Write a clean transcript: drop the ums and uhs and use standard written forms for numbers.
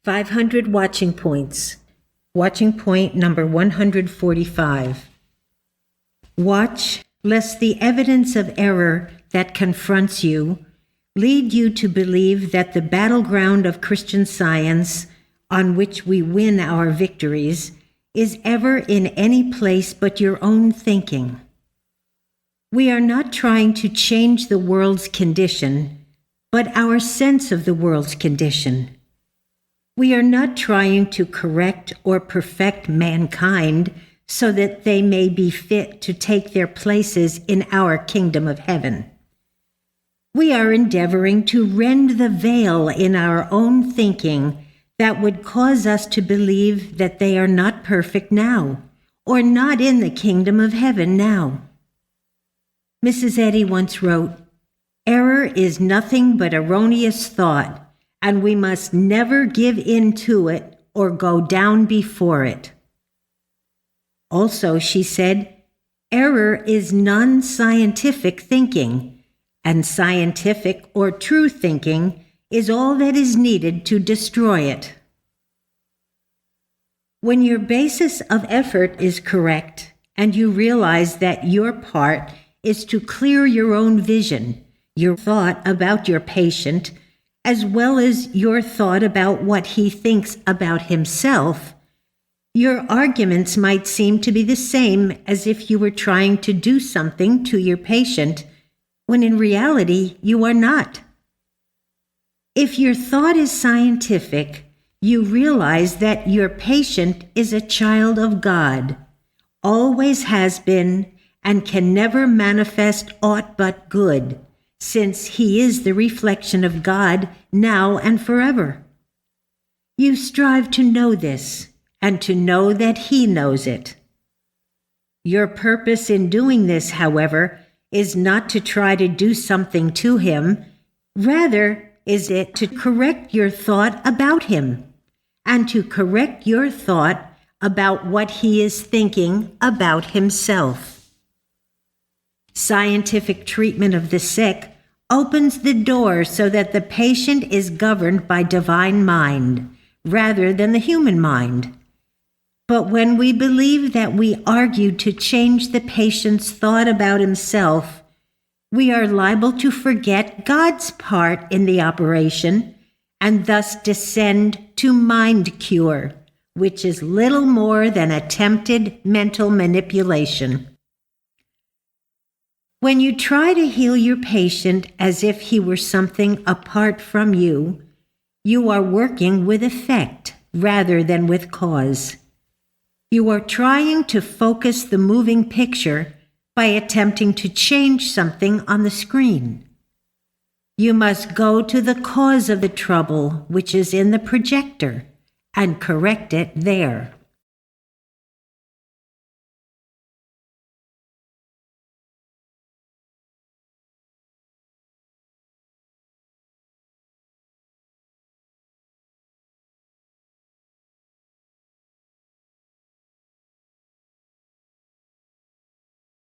500 watching points. Watching point number 145. Watch lest the evidence of error that confronts you lead you to believe that the battleground of Christian Science, on which we win our victories, is ever in any place but your own thinking. We are not trying to change the world's condition, but our sense of the world's condition. We are not trying to correct or perfect mankind so that they may be fit to take their places in our kingdom of heaven. We are endeavoring to rend the veil in our own thinking that would cause us to believe that they are not perfect now, or not in the kingdom of heaven now. Mrs. Eddy once wrote, "Error is nothing but erroneous thought, and we must never give in to it or go down before it." Also, she said, "Error is non-scientific thinking, and scientific or true thinking is all that is needed to destroy it." When your basis of effort is correct, and you realize that your part is to clear your own vision, your thought about your patient, as well as your thought about what he thinks about himself, your arguments might seem to be the same as if you were trying to do something to your patient, when in reality you are not. If your thought is scientific, you realize that your patient is a child of God, always has been, and can never manifest aught but good, since he is the reflection of God now and forever. You strive to know this, and to know that he knows it. Your purpose in doing this, however, is not to try to do something to him, rather is it to correct your thought about him, and to correct your thought about what he is thinking about himself. Scientific treatment of the sick opens the door so that the patient is governed by divine mind, rather than the human mind. But when we believe that we argue to change the patient's thought about himself, we are liable to forget God's part in the operation and thus descend to mind cure, which is little more than attempted mental manipulation. When you try to heal your patient as if he were something apart from you, you are working with effect rather than with cause. You are trying to focus the moving picture by attempting to change something on the screen. You must go to the cause of the trouble, which is in the projector, and correct it there.